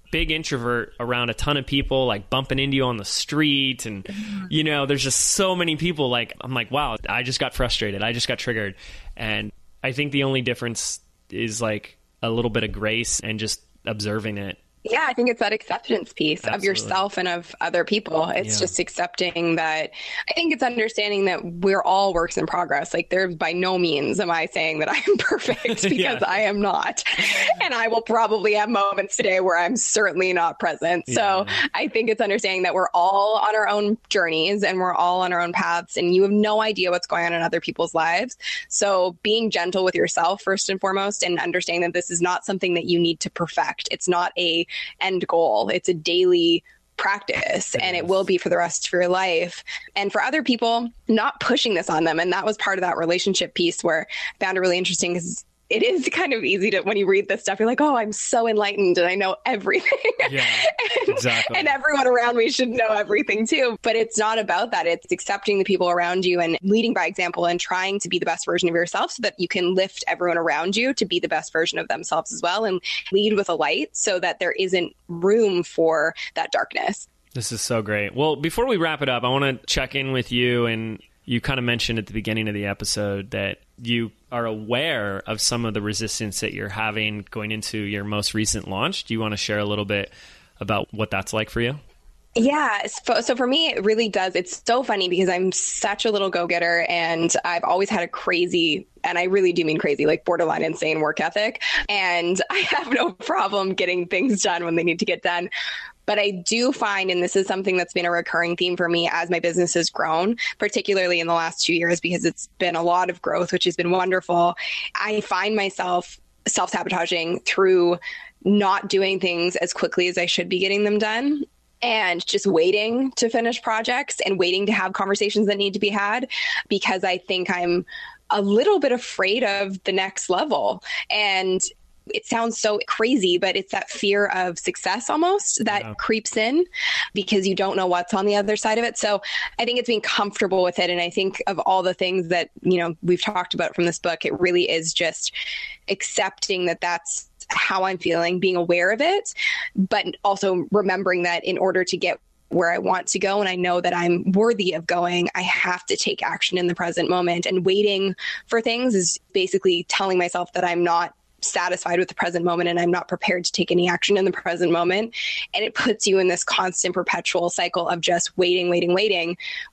big introvert around a ton of people, bumping into you on the street. And, there's just so many people. I'm like, wow, I just got frustrated. I just got triggered. And I think the only difference is a little bit of grace and just observing it. Yeah, I think it's that acceptance piece of yourself and of other people. It's just accepting that. I think it's understanding that we're all works in progress. There's by no means am I saying that I am perfect, because I am not. And I will probably have moments today where I'm certainly not present. So I think it's understanding that we're all on our own journeys and we're all on our own paths, and you have no idea what's going on in other people's lives. So being gentle with yourself first and foremost, and understanding that this is not something that you need to perfect. It's not a end goal. It's a daily practice, and it will be for the rest of your life. And for other people, not pushing this on them. And that was part of that relationship piece where I found it really interesting, because it is kind of easy to, when you read this stuff, you're like, oh, I'm so enlightened and I know everything. Yeah, exactly. And everyone around me should know everything too. But it's not about that. It's accepting the people around you and leading by example and trying to be the best version of yourself so that you can lift everyone around you to be the best version of themselves as well, and lead with a light so that there isn't room for that darkness. This is so great. Well, before we wrap it up, I want to check in with you. And you kind of mentioned at the beginning of the episode that you are aware of some of the resistance that you're having going into your most recent launch. Do you want to share a little bit about what that's like for you? Yeah. So for me, it really does. It's so funny because I'm such a little go-getter, and I've always had a crazy, and I really do mean crazy, borderline insane work ethic. And I have no problem getting things done when they need to get done. But I do find, and this is something that's been a recurring theme for me as my business has grown, particularly in the last 2 years, because it's been a lot of growth, which has been wonderful. I find myself self-sabotaging through not doing things as quickly as I should be getting them done, and just waiting to finish projects and waiting to have conversations that need to be had, because I think I'm a little bit afraid of the next level. And it sounds so crazy, but it's that fear of success almost that creeps in, because you don't know what's on the other side of it. So I think it's being comfortable with it. And I think of all the things that, we've talked about from this book, it really is just accepting that that's how I'm feeling, being aware of it, but also remembering that in order to get where I want to go and I know that I'm worthy of going, I have to take action in the present moment. And waiting for things is basically telling myself that I'm not satisfied with the present moment and I'm not prepared to take any action in the present moment. And it puts you in this constant perpetual cycle of just waiting,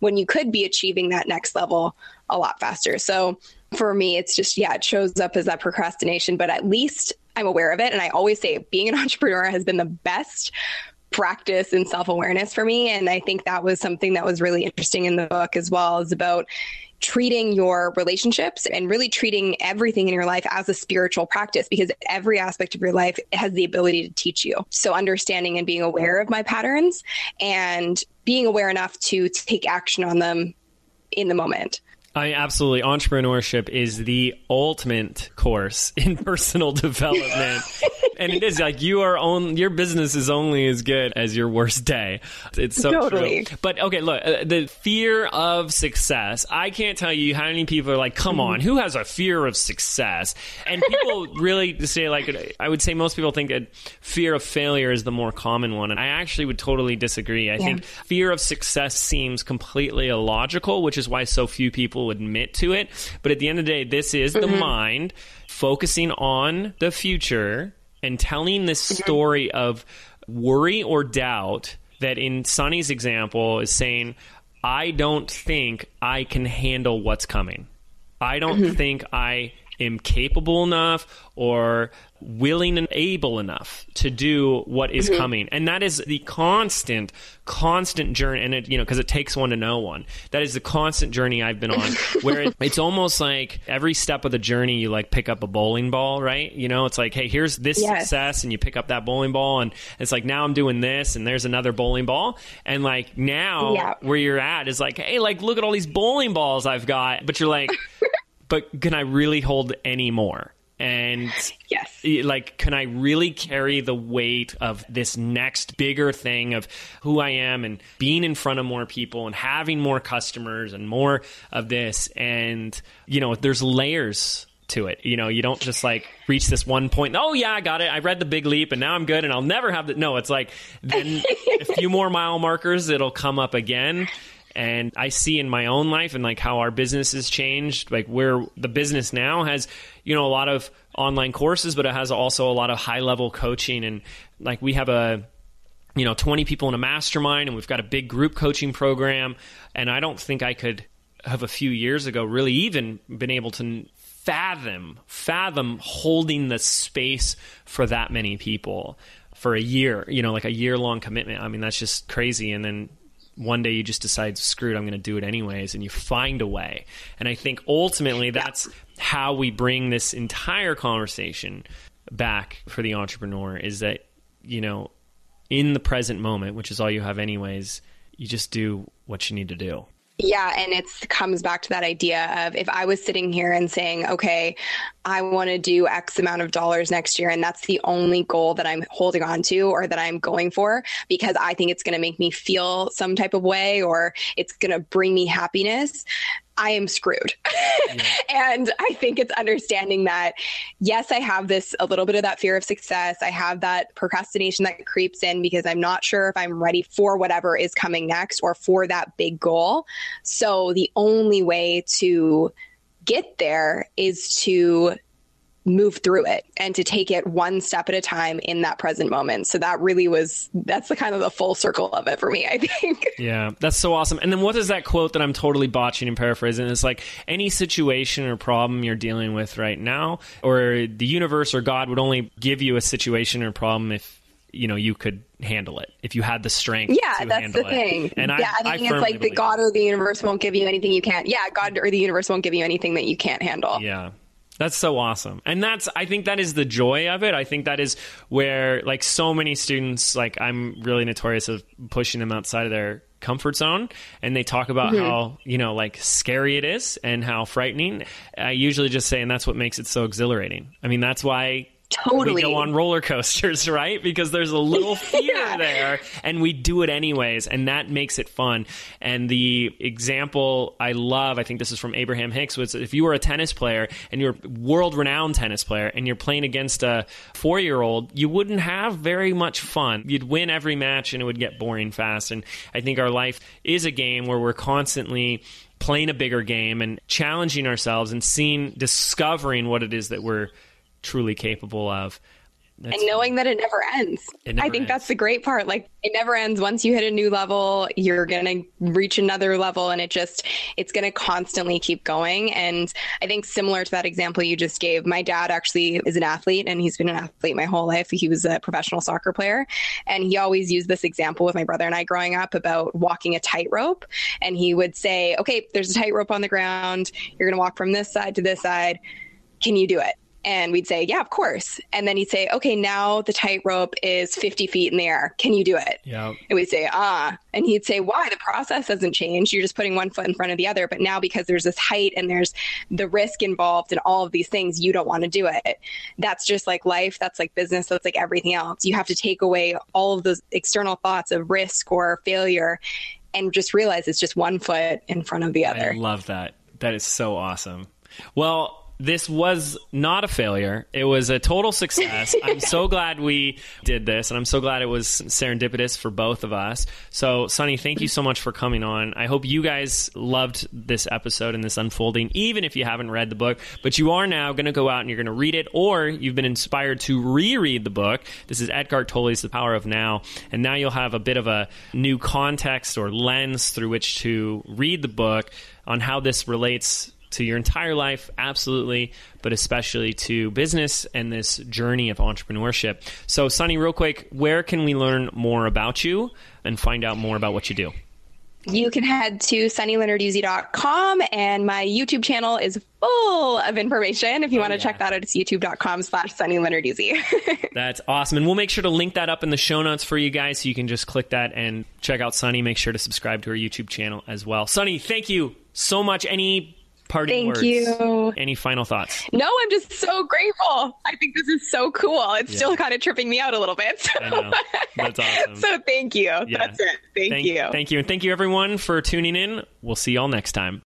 when you could be achieving that next level a lot faster. So for me, it's just, it shows up as that procrastination, but at least I'm aware of it. And I always say being an entrepreneur has been the best practice in self-awareness for me. And I think that was something that was really interesting in the book as well, is about treating your relationships and really treating everything in your life as a spiritual practice, because every aspect of your life has the ability to teach you. So understanding and being aware of my patterns and being aware enough to take action on them in the moment. Absolutely. Entrepreneurship is the ultimate course in personal development. And it is like your business is only as good as your worst day. It's so totally true. But okay, look, the fear of success. I can't tell you how many people are like, come on, who has a fear of success? And people really say, like, I would say most people think that fear of failure is the more common one. And I actually would totally disagree. I think fear of success seems completely illogical, which is why so few people admit to it. But at the end of the day, this is the mind focusing on the future and telling this story of worry or doubt that in Sunny's example is saying, I don't think I can handle what's coming. I don't think I am capable enough or willing and able enough to do what is coming. And that is the constant journey. And it, because it takes one to know one. That is the constant journey I've been on, where it's almost like every step of the journey, you like pick up a bowling ball, right? It's like, hey, here's this success, and you pick up that bowling ball, and it's like, now I'm doing this, and there's another bowling ball. And like now where you're at is like, hey, like, look at all these bowling balls I've got. But you're like, but can I really hold any more? And like, can I really carry the weight of this next bigger thing of who I am and being in front of more people and having more customers and more of this? And, there's layers to it. You don't just like reach this one point. Oh yeah, I got it. I read The Big Leap and now I'm good and I'll never have that. No, it's like then a few more mile markers, it'll come up again. And I see in my own life and like how our business has changed, like where the business now has, a lot of online courses, but it has also a lot of high level coaching. And like we have 20 people in a mastermind, and we've got a big group coaching program. And I don't think I could have a few years ago really even been able to fathom holding the space for that many people for a year, like a year-long commitment. I mean, that's just crazy. And then one day you just decide, screw it, I'm going to do it anyways, and you find a way. And I think ultimately that's how we bring this entire conversation back for the entrepreneur, is that, in the present moment, which is all you have anyways, you just do what you need to do. Yeah. And it comes back to that idea of, if I was sitting here and saying, okay, I want to do X amount of dollars next year, and that's the only goal that I'm holding on to or that I'm going for because I think it's going to make me feel some type of way or it's going to bring me happiness, I am screwed. And I think it's understanding that, yes, I have a little bit of that fear of success. I have that procrastination that creeps in because I'm not sure if I'm ready for whatever is coming next or for that big goal. So the only way to get there is to move through it and to take it one step at a time in that present moment. So that's the kind of the full circle of it for me, I think. Yeah, that's so awesome. And then what is that quote that I'm totally botching and paraphrasing? It's like, any situation or problem you're dealing with right now, or the universe or God would only give you a situation or problem if you could handle it, if you had the strength to handle it. Yeah, that's the thing. And I think it's like the God or the universe won't give you anything you can't. Yeah, God or the universe won't give you anything that you can't handle. Yeah. That's so awesome. And I think that is the joy of it. I think that is where, like, so many students, like, I'm really notorious of pushing them outside of their comfort zone, and they talk about how, like, scary it is and how frightening. I usually just say, and that's what makes it so exhilarating. I mean, that's why Totally. We go on roller coasters, right? Because there's a little fear there, and we do it anyways, and that makes it fun. And the example I love, I think this is from Abraham Hicks, was if you were a tennis player and you're a world-renowned tennis player and you're playing against a 4-year-old, you wouldn't have very much fun. You'd win every match and it would get boring fast. And I think our life is a game where we're constantly playing a bigger game and challenging ourselves and discovering what it is that we're truly capable of. And knowing that it never ends. I think that's the great part. Like, it never ends. Once you hit a new level, you're going to reach another level, and it's going to constantly keep going. And I think similar to that example you just gave, my dad actually is an athlete, and he's been an athlete my whole life. He was a professional soccer player, and he always used this example with my brother and I growing up about walking a tightrope. And he would say, okay, there's a tightrope on the ground. You're going to walk from this side to this side. Can you do it? And we'd say, yeah, of course. And then he'd say, okay, now the tightrope is 50 feet in the air. Can you do it? Yeah. And we'd say, And he'd say, why? The process hasn't changed. You're just putting one foot in front of the other. But now, because there's this height and there's the risk involved in all of these things, you don't want to do it. That's just like life. That's like business. That's like everything else. You have to take away all of those external thoughts of risk or failure and just realize it's just one foot in front of the other. I love that. That is so awesome. Well, this was not a failure. It was a total success. I'm so glad we did this, and I'm so glad it was serendipitous for both of us. So, Sunny, thank you so much for coming on. I hope you guys loved this episode and this unfolding, even if you haven't read the book. But you are now going to go out and you're going to read it, or you've been inspired to reread the book. This is Eckhart Tolle's The Power of Now, and now you'll have a bit of a new context or lens through which to read the book on how this relates to your entire life, absolutely, but especially to business and this journey of entrepreneurship. So, Sunny, real quick, where can we learn more about you and find out more about what you do? You can head to sunnylenarduzzi.com, and my YouTube channel is full of information. If you want to check that out, it's youtube.com/sunnylenarduzzi. That's awesome. And we'll make sure to link that up in the show notes for you guys, so you can just click that and check out Sunny. Make sure to subscribe to her YouTube channel as well. Sunny, thank you so much. Any parting words? Thank you. Any final thoughts? No, I'm just so grateful. I think this is so cool. It's still kind of tripping me out a little bit. So. I know. That's awesome. So thank you. Yeah. That's it. Thank you. Thank you. And thank you, everyone, for tuning in. We'll see y'all next time.